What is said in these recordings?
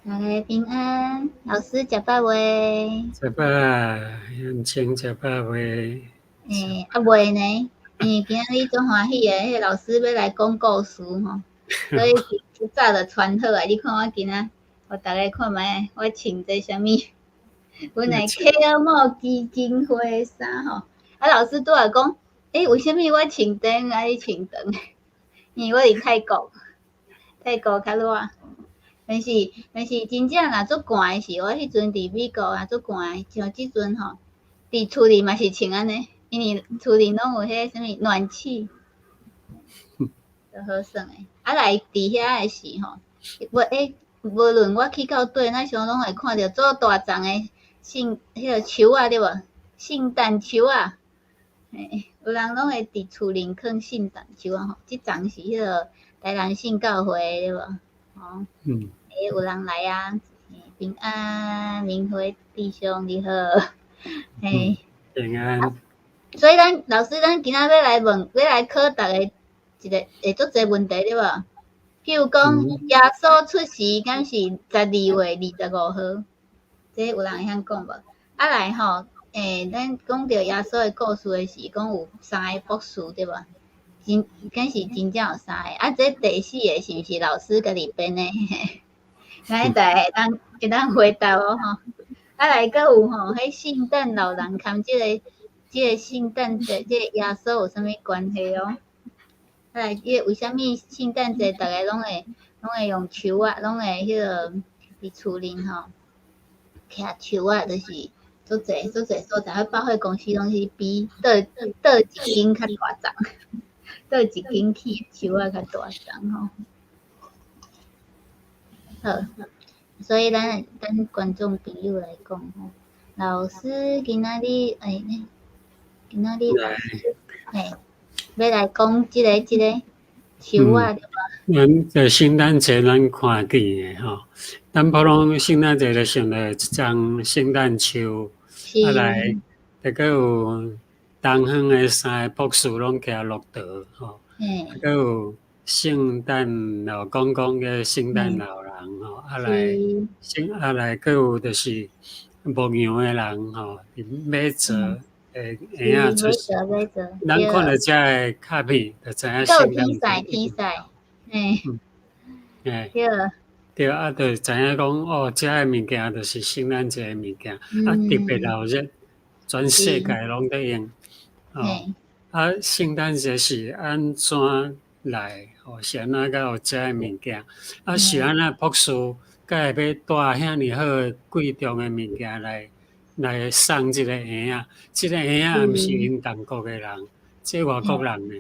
大家平安，老师食饱未？食饱啊，乡亲食饱未？未呢？因为今仔日足欢喜诶，迄个老师要来讲故事吼，所以一早就传好啊。你看我今仔，互大家看觅，我穿这啥物？阮诶科莫基金会衫吼。啊，老师拄仔讲，为什物我穿长啊？你穿长？因为我伫泰国，泰国较热。但是真正若足寒诶时，我迄阵伫美国啊足寒诶，像即阵吼，伫厝里嘛是穿安尼，因为厝里拢有迄啥物暖气，就好耍诶。啊来伫遐诶时吼，无论我去到倒，咱常拢会看着做大丛诶迄个树啊，对无？圣诞树啊，有人拢会伫厝里放圣诞树啊吼，即丛是迄个台南圣教会对无？吼。有人来啊，平安，明辉弟兄你好，平安。所以老师，咱今仔要来考大家一个足侪问题对无？譬如讲，耶稣出世敢是12月25号？这有人会晓讲无？啊来吼，咱讲到耶稣的故事的时，讲有3个博士对无？敢是真正有3个？啊，这第4个是毋是老师家己编的？咱大家会当回答哦吼。啊来，阁有吼，迄圣诞老人含即个圣诞节，即个耶稣有啥物关系哦？啊来，即个为虾米圣诞节逐个拢会用树啊，拢会迄个伫厝里吼徛树啊，就是足侪所在，百货公司拢是比倒一间较大丛，倒一间起树啊较大丛吼。好。所以咱观众朋友来讲吼，老师今仔日今仔日老师要来讲即个树啊，对无？咱在圣诞节咱看见诶吼，咱普通圣诞节就想到一张圣诞树，啊来，再个有东方诶3个博士拢徛骆驼吼，啊个有圣诞老公公嘅圣诞老人吼，啊来个有就是牧羊诶人吼，马座诶影出世。咱看到遮个卡片，就知影圣诞节。天赛，对，啊，就知影讲哦，遮个物件就是圣诞节诶物件，啊，特别闹热，全世界拢在用。哦，啊，圣诞节是安怎来？哦，是安怎甲有遮个物件？啊，是安怎博士甲会要带遐尼好贵重诶物件来送即个婴仔？即个婴仔毋是因中国诶人，即外国人呢？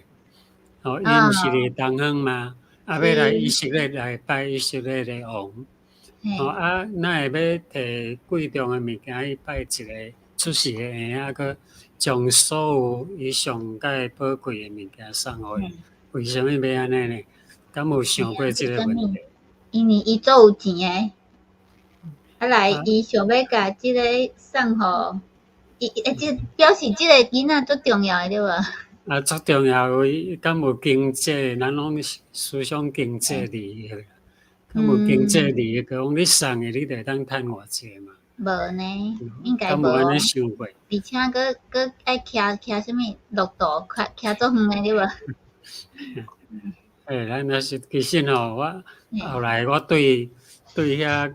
哦，伊毋是伫东方吗？啊，要来以色列来拜以色列的王。哦，啊，哪会要摕贵重的物件去拜一个出世的婴仔，佮将所有伊上界宝贵的物件送互伊？为什么要安尼呢？敢有想过即个问题？因为伊足有钱诶，啊来，伊想要甲即个送互即表示即个囡仔足重要诶，对无？啊，足重要伊敢有经济？咱拢思想经济利益，敢有经济利益？讲你送诶，你得当趁偌济嘛？无呢，应该无。安尼想过？而且佫爱徛啥物骆驼，徛足远诶，对无？咱若是其实吼，我后来我对遐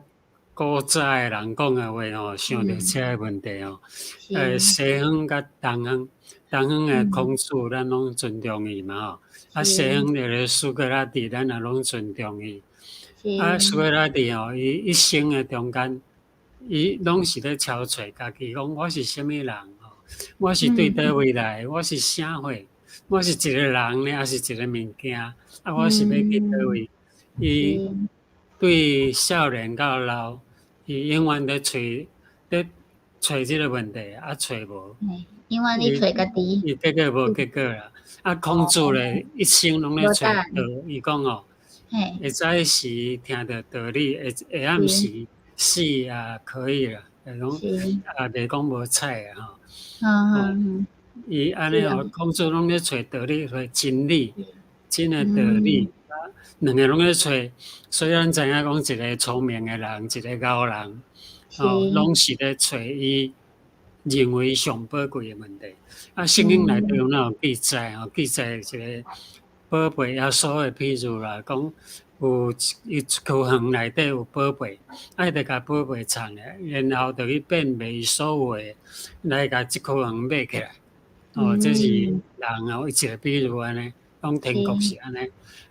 古早诶人讲诶话吼，想着遮个问题吼。西方甲东方，东方诶孔子咱拢尊重伊嘛吼。啊，西方迄个苏格拉底，咱也拢尊重伊。啊，苏格拉底吼，伊一生诶中间，伊拢是咧超找家己讲我是啥物人吼，我是对倒位来，我是啥货，我是一个人呢，还是一个物件？啊，我是要去倒位？伊对少年到老，伊永远咧找即个问题，啊找无，永远咧找家己，伊结果无结果啦。啊，孔子咧一生拢咧找道，伊讲哦，会早时听着道理，下暗时死也可以啦，拢也袂讲无彩啊吼。伊安尼吼，孔子拢咧找道理，找真理，真诶道理。两个拢咧找，所以咱知影讲一个聪明的人，一个敖人，拢是咧找伊认为上宝贵的问题。圣经内底有那种记载记载一个宝贝耶稣的譬如啦，讲有一区园内底有宝贝，伊就甲宝贝藏咧，然后就去变卖伊所有的，来甲即区园买起来。这是人一个比如安尼，讲天国是安尼。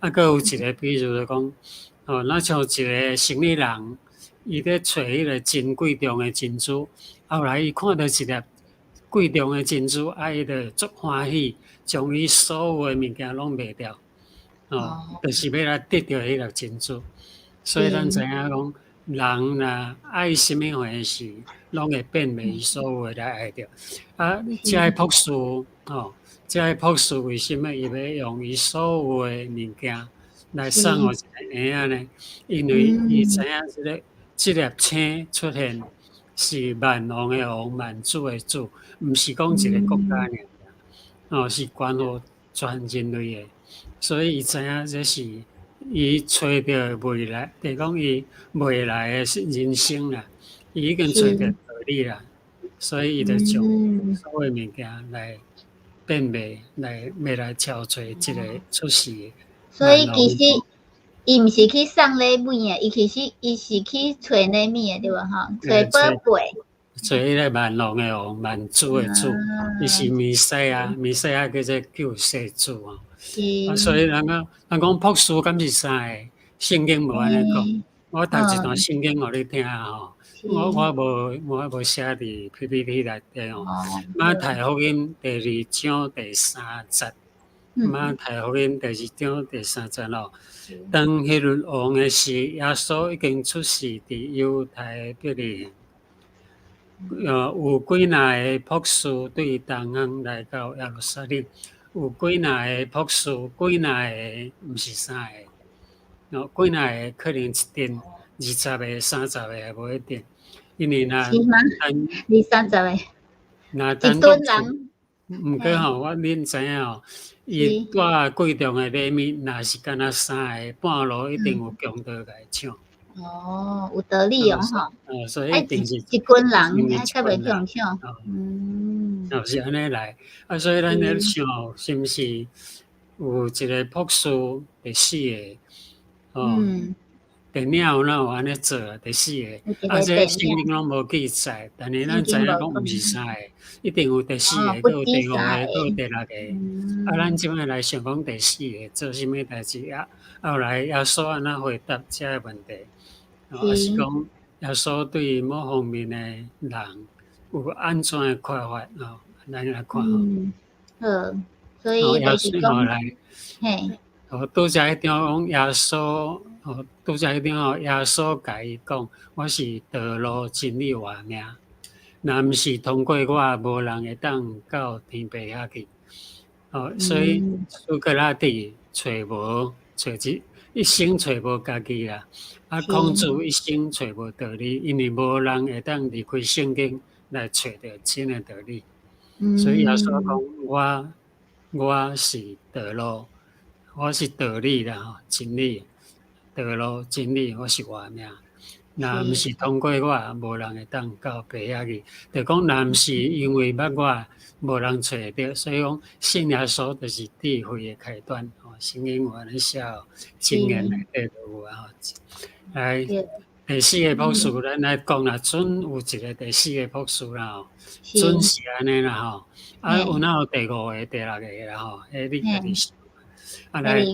佫有一个比如就讲，那像一个生意人，伊咧找迄个真贵重的珍珠，后来伊看到一粒贵重的珍珠，伊就足欢喜，将伊所有的物件拢卖掉，就是要来得到迄粒珍珠。所以咱知影讲，人若爱什么回事，拢会变卖伊所有的来爱着。这个博士，这个博士为什么伊要用伊所有的物件来送互一个婴仔呢？因为伊知影这粒星出现是万王的王、万主的主，毋是讲一个国家尔，是关乎全人类的。所以伊知影这是伊找到未来，就讲伊未来的人生啦，伊已经找到道理啦，所以伊就将所有物件来变卖，要来敲找一个出世的。所以其实伊毋是去送礼物的，伊是去找礼物的，对无吼？找宝贝。找迄个万王的王、万主的主，伊是弥赛亚，弥赛亚叫做救世主哦。所以人讲博士敢是啥个？圣经无安尼讲。我读一段圣经互你听吼。我无写伫 PPT 内底哦。马太福音第2章第3节，马太福音第2章第3节哦。当希律王的时，耶稣已经出世伫犹太伯利恒。有几若个博士对同行来到耶路撒冷，有几若个博士，几若个毋是3个，几若个可能一定20个、30个也无一定，因为若20、30个，一吨人。毋过吼，恁知影吼，伊带贵重的礼物，若是敢若3个，半路一定有强盗来抢。有道理哦吼。所以一定是一群人，才袂去互抢。是安尼来。所以咱咧想，是毋是有一个博士第4个？电影有哪有安尼做啊？第4个，这圣经拢无记载，但是咱知影讲毋是3个，一定有第4个，佮有第5个，佮有第6个。咱即摆来想讲第4个做啥物代志啊？后来耶稣安怎回答这个问题？也是讲耶稣对某方面的人有安怎的看法咱来看所以就是讲，拄则迄张讲耶稣，拄则迄张耶稣甲伊讲，我是道路、真理、活命，若毋是通过我，无人会当到天父遐去。所以苏格拉底找无一生找无家己啦，孔子一生找无道理，因为无人会当离开圣经来找到真的道理。所以耶稣讲，我是道路，我是道理啦，真理，道路真理，我是活命。若毋是通过我，无人会当到爸遐去。就讲，若毋是因为捌我，无人找得到。所以讲，信耶稣就是智慧的开端。圣经有安尼写经验内底都有啊。来，第4个博士，咱来讲啦，准有一个第4个博士啦，准是安尼啦吼。有哪有第5个、第6个啦吼？你家己想。来，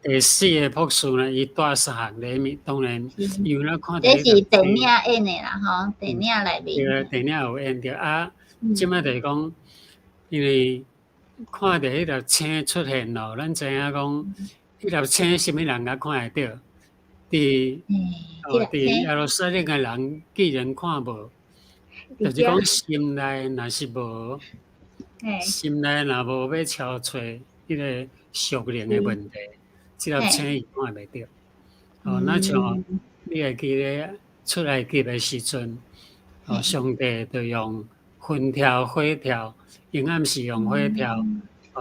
第4个博士呢，伊带3项礼物，当然有咱看到。这是电影演的啦吼，电影内面。电影有演着即摆就是讲，因为看到迄粒星出现咯，咱知影讲，迄粒星什么人甲看会到？伫耶路撒冷的人既然看无，就是讲心内若是无，心内若无要超找迄个属灵的问题，即粒星伊看袂到。那像你会记咧出来记的时阵，上帝就用云条、火条，阴暗是用火条，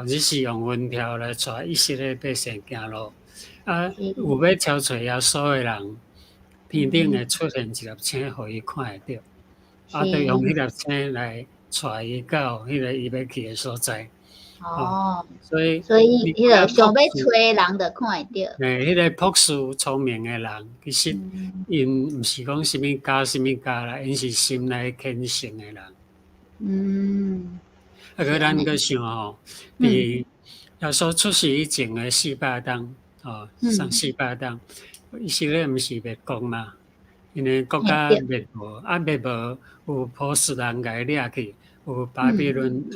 日是用云条来带以色列百姓行路。有要挑找耶稣的人，天顶会出现一粒星，互伊看会到，就用迄粒星来带伊到迄个伊要去的所在。所以迄个想要找人就看会到。迄个朴素聪明的人，其实因毋是讲什么教啦，因是心内虔诚的人。咱搁想吼，伫耶稣出世以前的400当，400当，以色列毋是灭国嘛？因为国家灭无，灭无有波斯人甲伊掠去，有巴比伦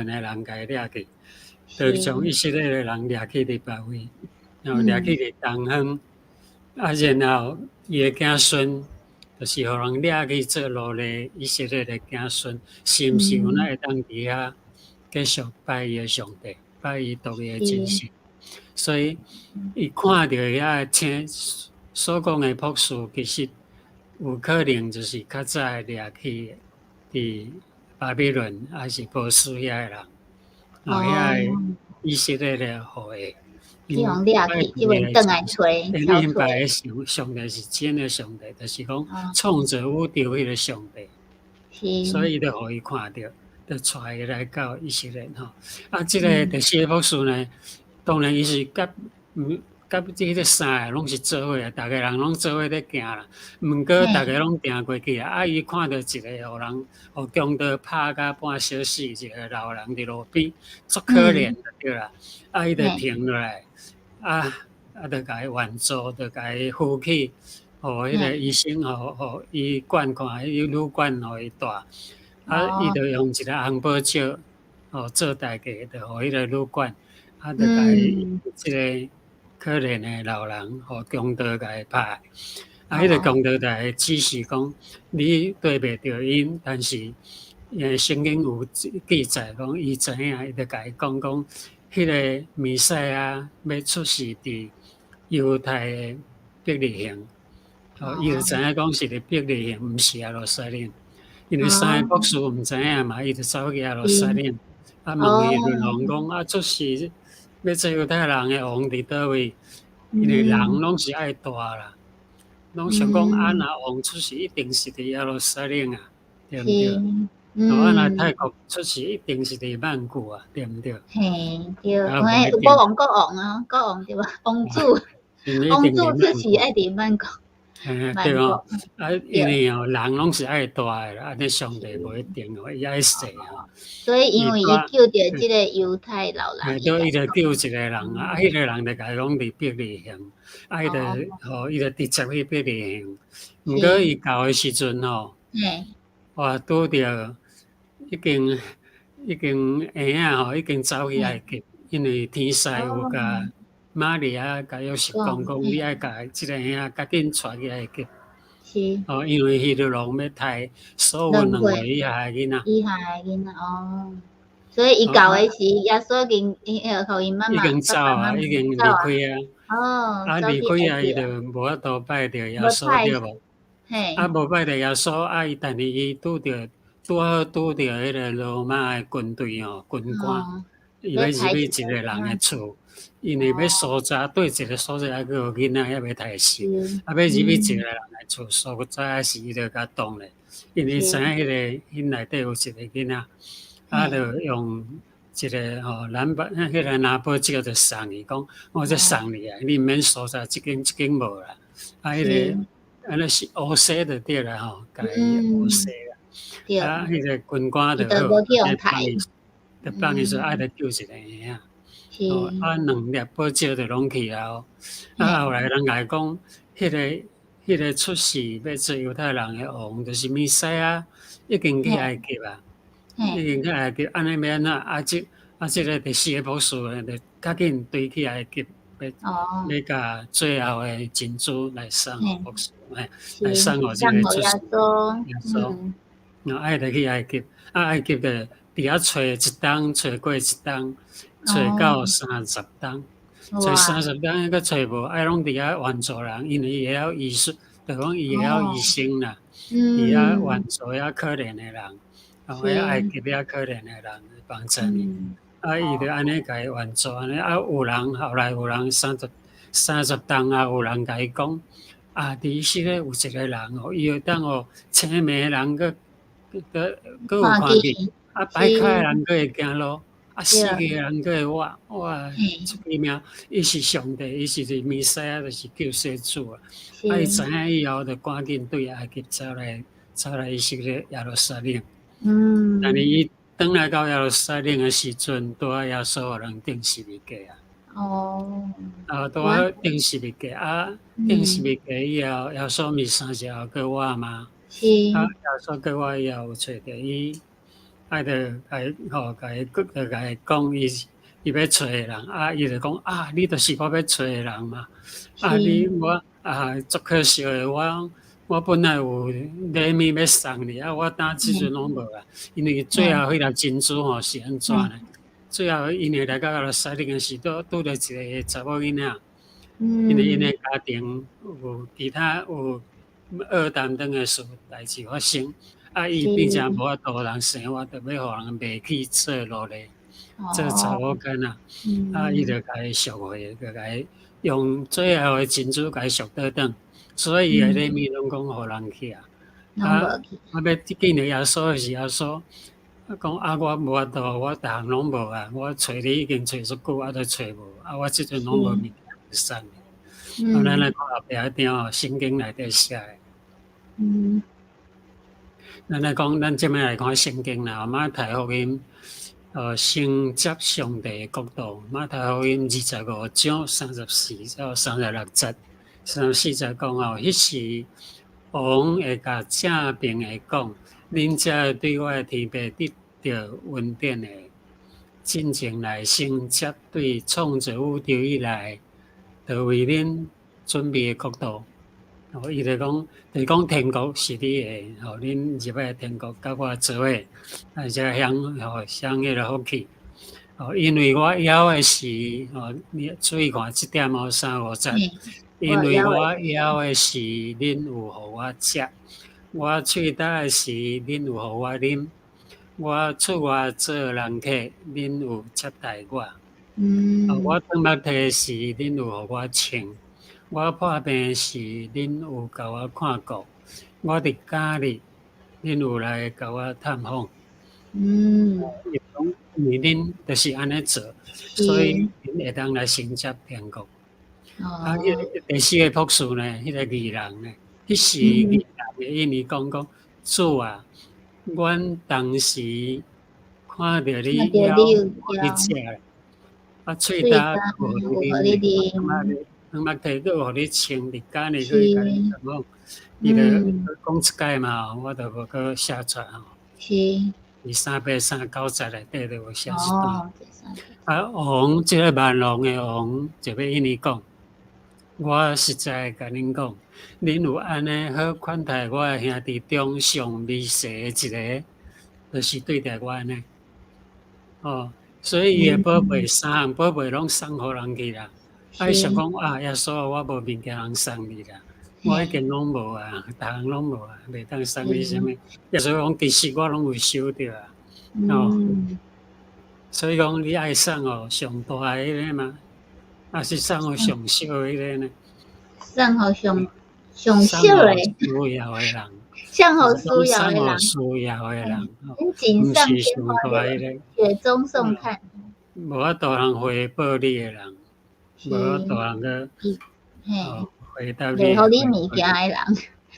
的人甲伊掠去，就将以色列的人掠去伫别位，然后掠去伫东方，然后伊的子孙就是互人掠去做奴隶，以色列的子孙，是毋是有那会当伫遐继续拜伊的上帝，拜伊独一的真神？所以伊看到遐星所讲的朴素，其实有可能就是较早掠去伫巴比伦还是波斯遐的人，遐的以色列的后裔。去互掠去，即阵转来找，因拜的上帝是真的上帝，就是讲创造宇宙迄个上帝，所以就互伊看到，就带伊来到以色列吼。即个第4个朴素呢，当然伊是甲即个3个拢是做伙啊，逐个人拢做伙咧行啦。毋过逐个拢行过去啊。伊看到一个互人互强盗拍甲半小死，一个老人伫路边，足可怜就对啦。伊就停落来，就甲伊援助，就甲伊扶起，互迄个医生互伊管看，伊旅馆互伊住。伊就用一个红宝石做代价，就互迄个旅馆，就甲伊即个可怜的老人，互强盗甲伊拍。迄个强盗就会指示讲，你对袂着因，但是圣经有记载讲，伊知影，伊就甲伊讲，迄个弥赛亚要出世伫犹太的伯利恒，伊就知影讲是伫伯利恒，毋是耶路撒冷。因为3个博士毋知影嘛，伊就走去耶路撒冷，问伊论王讲，出世要做犹太人的王伫倒位？因为人拢是爱大啦，拢想讲若王出世一定是伫耶路撒冷啊，对毋对？若泰国出世一定是伫曼谷啊，对毋对？嘿，对，有国王对吧？王子出世爱伫曼谷。对哦，因为人拢是爱大的啦，你上帝无一定伊爱细所以因为伊救着即个犹太老人，对，伊就救一个人迄个人就甲伊讲伫伯利恒，伊就直接去伯利恒。毋过伊到的时阵拄着已经已经走去埃及，因为天使有甲玛利亚甲约瑟讲，你爱甲即个囝仔赶紧带去埃及。因为希律王要杀所有2岁以下的囡仔。所以伊到的时，耶稣互因妈妈已经走啊，已经离开啊。离开啊，伊就无法度拜着耶稣对无？无拜着耶稣，但是伊拄好拄着迄个罗马的军队军官，伊要入去一个人的厝。因为要搜查对一个所在，还佫有囡仔还要杀死，要入去一个人的厝，搜查时伊就甲动咧。因为知影迄内底有一个囡仔，就用一个迄个拿宝石就送伊讲，我再送你啊，你毋免搜查，即间无啦。迄个尼是乌西就对啦甲伊乌西啦。迄个军官就帮伊说爱着救一个囝。2粒宝石就拢去啊！后来人来讲，迄个出世要做犹太人的王，就是弥赛亚，已经去埃及啊，已经去埃及，安尼要安怎？即个第4个博士呢，就赶紧追去埃及，要甲最后的珍珠来送博士，来送互即个出世耶稣。爱着去埃及，埃及就伫遐找一冬，找过一冬。找到30冬，找30冬还佫找无，拢伫遐援助人，因为伊会晓医术，就讲伊会晓医生啦，伊遐援助遐可怜的人，遐埃及遐可怜的人帮助伊，伊就安尼甲伊援助，安尼有人后来有人30栋啊，有人甲伊讲啊，伫迄个有一个人哦，伊会当哦，青眉人佫有看见，啊，歹脚的人佫会行路，啊，死去的人佫会活，哇，出奇妙！伊是上帝，伊是弥赛亚，就是救世主啊！啊，伊知影以后，就赶紧对埃及走来以色列耶路撒冷。但是伊转来到耶路撒冷的时阵，拄啊耶稣互人钉十字架啊！拄啊钉十字架啊，钉十字架以后，耶稣毋是3日后佫活嘛？啊，耶稣佫活以后有找着伊，啊，就甲伊讲伊要找的人，啊，伊就讲啊，你就是我要找的人嘛。啊，我足可惜的，我本来有礼物要送你，啊，我当即阵拢无啊，因为最后迄粒珍珠吼是安怎呢？最后因为来到耶路撒冷的时拄着一个查某囡仔，因为因的家庭有其他有二担当的事代志发生，啊，伊并且无法度人生活，着要互人卖去做奴隶，做查某囡仔，啊，伊就甲伊赎回，就甲伊用最后的珍珠甲伊赎倒转，所以伊的礼物拢讲互人去啊。啊，要见着耶稣的时候，耶稣讲啊，我无法度，我逐项拢无啊，我找你已经找足久，啊，都找无，啊，我即阵拢无物件送你。咱来看后壁迄张哦，圣经内底写的。咱来讲，咱即摆来看圣经啦，马太福音，承接上帝的国度。马太福音25章34到36节，34节讲哦，迄时王会甲正平的讲，恁才会对我的天父得到恩典的，真正来承接对创造宇宙以来，就为恁准备的国度。伊就讲，天国是你的，互恁入来天国，甲我做伙，而且享迄个福气。因为我要的是，你注意看这点3、5节，因为我要的是恁有互我食，我喙答的是恁有互我啉，我出外做人客，恁有接待我。我当目的是恁有互我穿。我破病时，恁有甲我看顾；我伫家里，恁有来甲我探访。因为恁就是安尼做，所以恁会当来承接天国。第4个博士呢，迄个义人呢，迄时义人的因为讲主啊，阮当时看到你要你食咧，啊，喙答无你啉。当目提佫互你穿，伫家里佫甲你讲，伊就讲一解嘛，我就无佫写出来吼。伊3:39节内底就有写一段。啊，王即个万王的王就要因伊讲，我实在甲恁讲，恁有安尼好款待我的兄弟中上微细的一个，就是对待我安尼。所以伊的宝贝3项宝贝拢送互人去啦。伊想讲啊，耶稣啊，我无物件通送你啦，我已经拢无啊，逐项拢无啊，袂当送你啥物。耶稣讲，其实我拢有收着啊。所以讲你爱送上大的迄个嘛，还是送上小的迄个呢？送上小的。需要的人。送需要的人。需要的人。恁锦上添花的雪中送炭。无法度通回报你的人。无法度通去回答你。袂互你物件的人，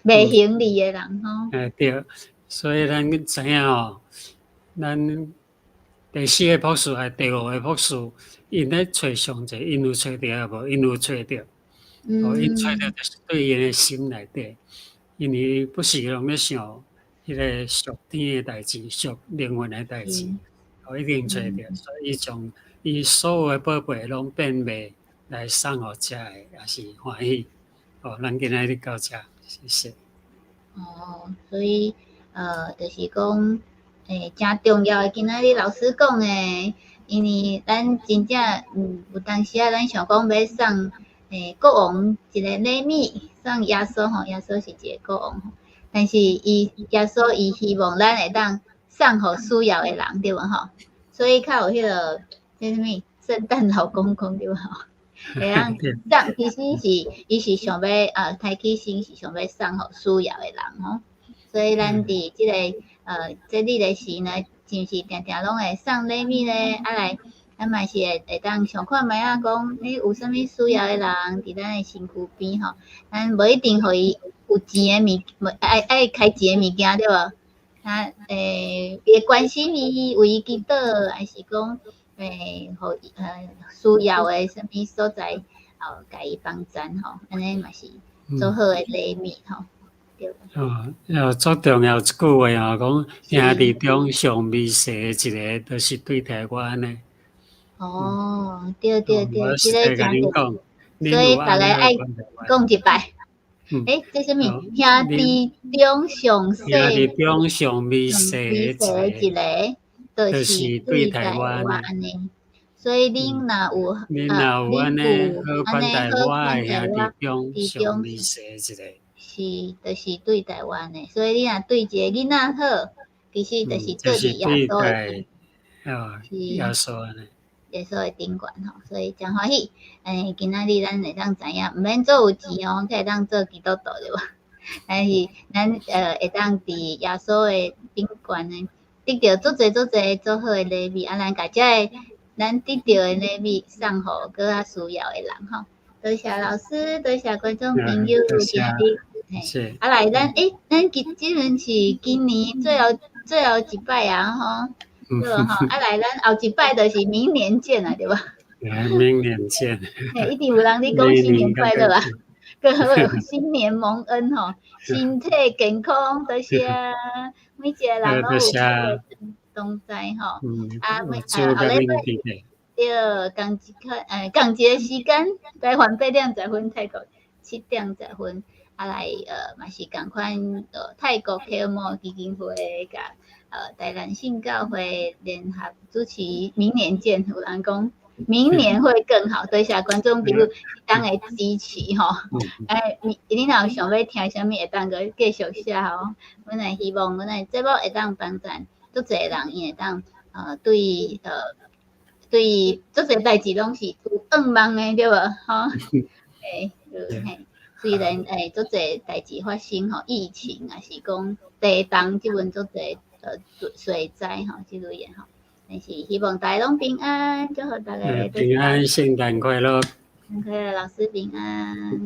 袂行李的人吼。对，所以咱知影咱第4个博士还第5个博士，因咧找上帝，因有找着啊无？因有找着，因找着就是对因的心内底，因为不是拢咧想迄个属天的代志，属灵魂的代志，一定找着，所以将伊所有的宝贝拢变卖来送互遮的，也是欢喜。咱今仔日到遮，谢谢。所以就是讲。真重要的，今仔日老师讲的，因为咱真正有当时啊，咱想讲要送国王一个礼物，送耶稣吼，耶稣是一个国王吼，但是耶稣伊希望咱会当送互需要的人，对无吼？所以较有迄个叫啥物圣诞老公公对无吼？会当送，其实伊是想要开启心是想要送互需要的人吼。所以咱伫即个节日的时呢，是毋是定定拢会送礼物咧？啊来，咱嘛是会当想看觅啊，讲你有啥物需要的人伫咱的身躯边吼，咱无一定互伊有钱的爱开钱的物件对无？啊会关心伊，为伊祈祷，还是讲互需要的啥物所在，甲伊帮衬吼，安尼嘛是做好的礼物吼。足重要一句话讲兄弟中上微细一个，就是对台湾的。对，即个真重要，所以大家爱讲一摆。这什么？兄弟中上细，兄弟中上微细一个，就是对台湾安尼。所以恁若有安尼好款待我的兄弟中上微细一个。是，就是对台湾的，所以你若对一个囡仔好，其实就是做伫耶稣的，耶稣安尼，耶稣的顶悬吼，所以真欢喜。今仔日咱会当知影，毋免做有钱哦，才会当做基督徒对无？但是咱会当伫耶稣的顶悬呢，得到足侪做好的礼物，咱甲遮个咱得到的礼物送互搁较需要的人吼。多谢老师，多谢观众朋友今日。来，咱即轮是今年最后一摆啊吼，对无吼？来，咱后一摆就是明年见啊，对无？明年见。一定有人咧讲新年快乐啊，各位新年蒙恩吼，身体健康，多谢每一个人拢有同在吼。后礼拜对，共一个时间，台湾8:10，泰国7:10。来嘛是共款泰国科莫基金会甲台南信教会联合主持，明年见。有人讲明年会更好，多谢观众朋友当的支持吼。你若有想要听啥物，会当个继续写吼。阮会希望阮的节目会当帮助足侪人，伊会当对足侪代志拢是有愿望的对无吼？虽然足侪代志发生吼，疫情啊是讲地动即阵足侪水灾吼即类的吼，但是希望大家拢平安，祝福大家平安，圣诞快乐，圣诞快乐，老师平安。